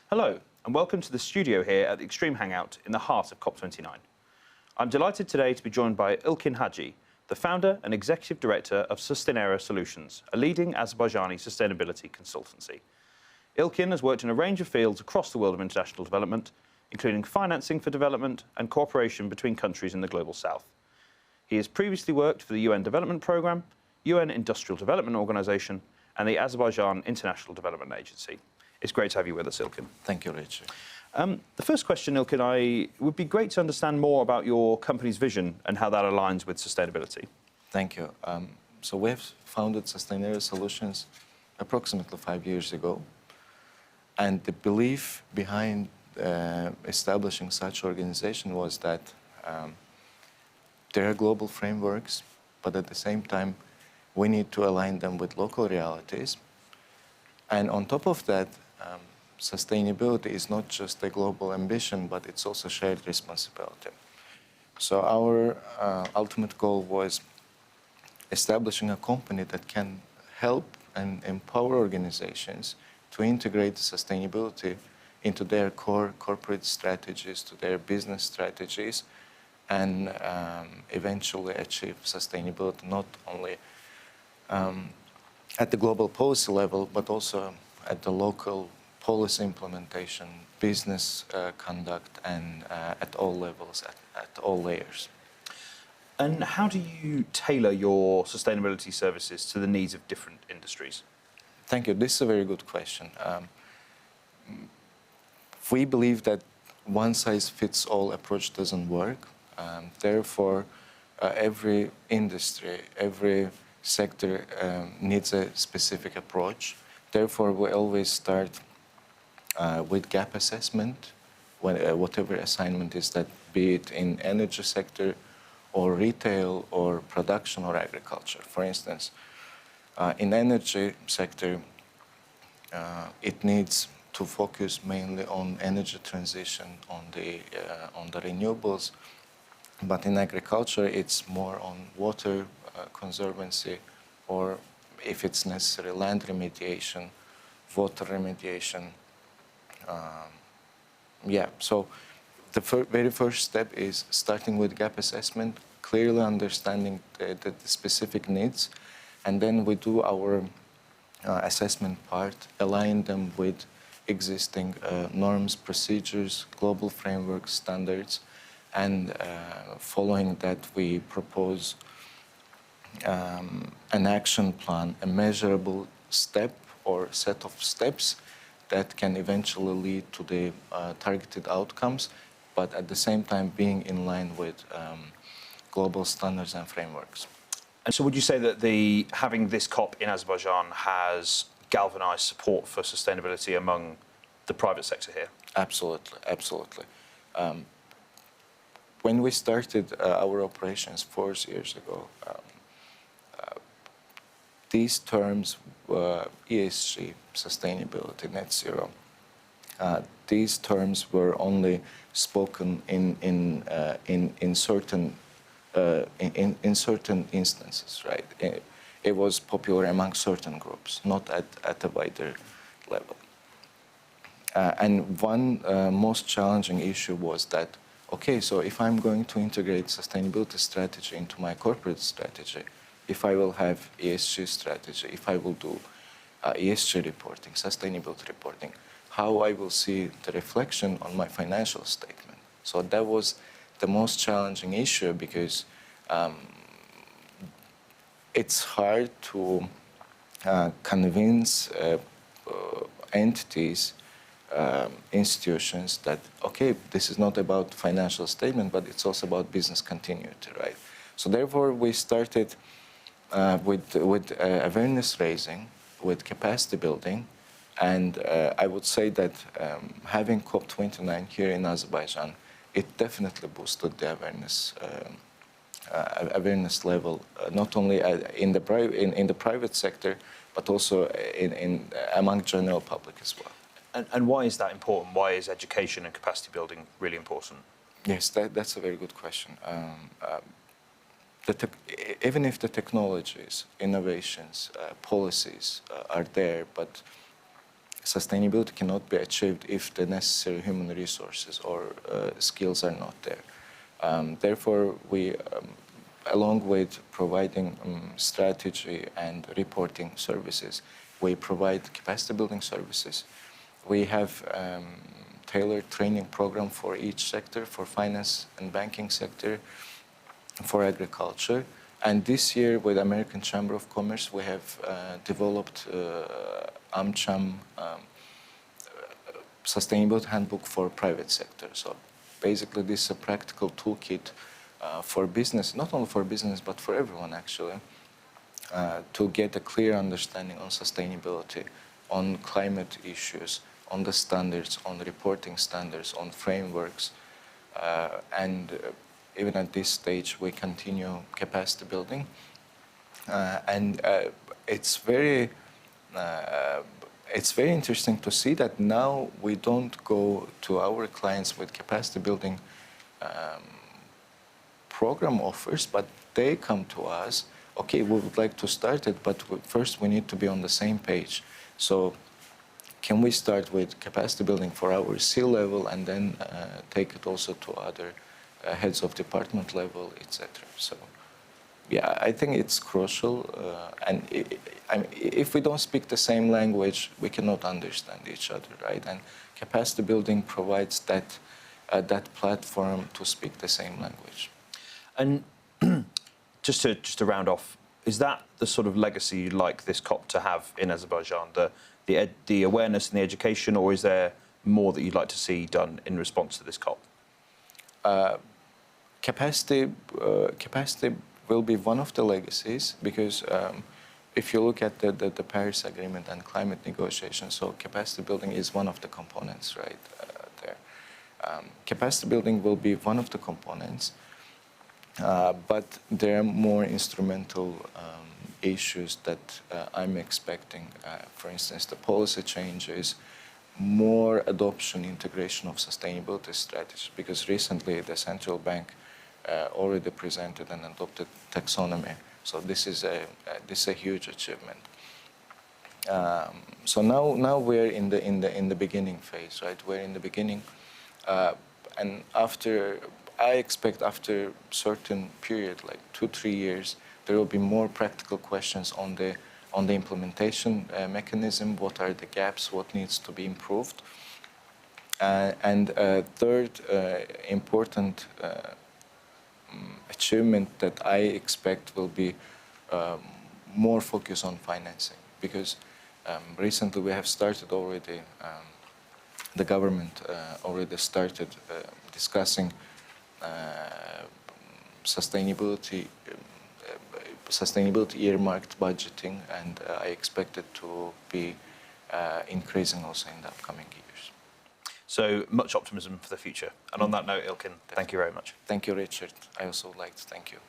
Hello, and welcome to the studio here at the Extreme Hangout in the heart of COP29. I'm delighted today to be joined by Ilkin Haji, the founder and executive director of Sustainera Solutions, a leading Azerbaijani sustainability consultancy. Ilkin has worked in a range of fields across the world of international development, including financing for development and cooperation between countries in the Global South. He has previously worked for the UN Development Programme, UN Industrial Development Organisation, and the Azerbaijan International Development Agency. It's great to have you with us, Ilkin. Thank you, Richard. The first question, Ilkin, would be great to understand more about your company's vision and how that aligns with sustainability. Thank you. So we have founded Sustainera Solutions approximately 5 years ago. And the belief behind establishing such organization was that there are global frameworks, but at the same time, we need to align them with local realities. And on top of that, sustainability is not just a global ambition, but it's also shared responsibility. So our ultimate goal was establishing a company that can help and empower organizations to integrate sustainability into their core corporate strategies, to their business strategies, and eventually achieve sustainability not only at the global policy level, but also at the local policy implementation, business conduct, and at all levels, at all layers. And how do you tailor your sustainability services to the needs of different industries? Thank you. This is a very good question. We believe that one-size-fits-all approach doesn't work. Therefore, every industry, every sector needs a specific approach. Therefore, we always start with gap assessment, whatever assignment is that, be it in energy sector or retail or production or agriculture. For instance, in energy sector, it needs to focus mainly on energy transition, on the renewables. But in agriculture, it's more on water conservancy, or if it's necessary, land remediation, water remediation. So the very first step is starting with gap assessment, clearly understanding the specific needs, and then we do our assessment part, align them with existing norms, procedures, global frameworks, standards, and following that we propose an action plan, a measurable step or set of steps that can eventually lead to the targeted outcomes, but at the same time being in line with global standards and frameworks. And so would you say that having this COP in Azerbaijan has galvanized support for sustainability among the private sector here? Absolutely, absolutely. When we started our operations 4 years ago, these terms, ESG, sustainability, net zero, these terms were only spoken in certain instances, right? It was popular among certain groups, not at a wider level. And one most challenging issue was that, okay, so if I'm going to integrate sustainability strategy into my corporate strategy, if I will have ESG strategy, if I will do ESG reporting, sustainability reporting, how I will see the reflection on my financial statement. So that was the most challenging issue, because it's hard to convince entities, institutions that, okay, this is not about financial statement, but it's also about business continuity, right? So therefore, we started with awareness raising, with capacity building, and I would say that having COP29 here in Azerbaijan, it definitely boosted the awareness level, not only in the private sector, but also among general public as well. And why is that important? Why is education and capacity building really important? Yes, that's a very good question. Even if the technologies, innovations, policies are there, but sustainability cannot be achieved if the necessary human resources or skills are not there. Therefore, we, along with providing strategy and reporting services, we provide capacity building services. We have tailored training program for each sector, for finance and banking sector, for agriculture. And this year, with American Chamber of Commerce, we have developed AmCham Sustainability Handbook for private sector. So basically, this is a practical toolkit for business, not only for business, but for everyone, actually, to get a clear understanding on sustainability, on climate issues, on the standards, on reporting standards, on frameworks, and even at this stage, we continue capacity building, and it's very interesting to see that now we don't go to our clients with capacity building program offers, but they come to us. Okay, we would like to start it, but first we need to be on the same page. So can we start with capacity building for our C-level and then take it also to other heads of department level, etc. So, yeah, I think it's crucial. And if we don't speak the same language, we cannot understand each other, right? And capacity building provides that platform to speak the same language. And just to round off, is that the sort of legacy you'd like this COP to have in Azerbaijan, the awareness and the education, or is there more that you'd like to see done in response to this COP? Capacity will be one of the legacies, because if you look at the Paris Agreement and climate negotiations, so capacity building is one of the components, right, there. Capacity building will be one of the components, but there are more instrumental issues that I'm expecting. For instance, the policy changes, more adoption, integration of sustainability strategies, because recently the central bank already presented and adopted taxonomy. So this is a huge achievement. So now we're in the beginning phase, right? We're in the beginning, and I expect after certain period, like 2-3 years, there will be more practical questions on the implementation mechanism. What are the gaps? What needs to be improved? And third important achievement that I expect will be more focus on financing, because recently we have started already, the government already started discussing sustainability earmarked budgeting, and I expect it to be increasing also in the upcoming years. So much optimism for the future. And on that note, Ilkin, thank you very much. Thank you, Richard. I also would like to thank you.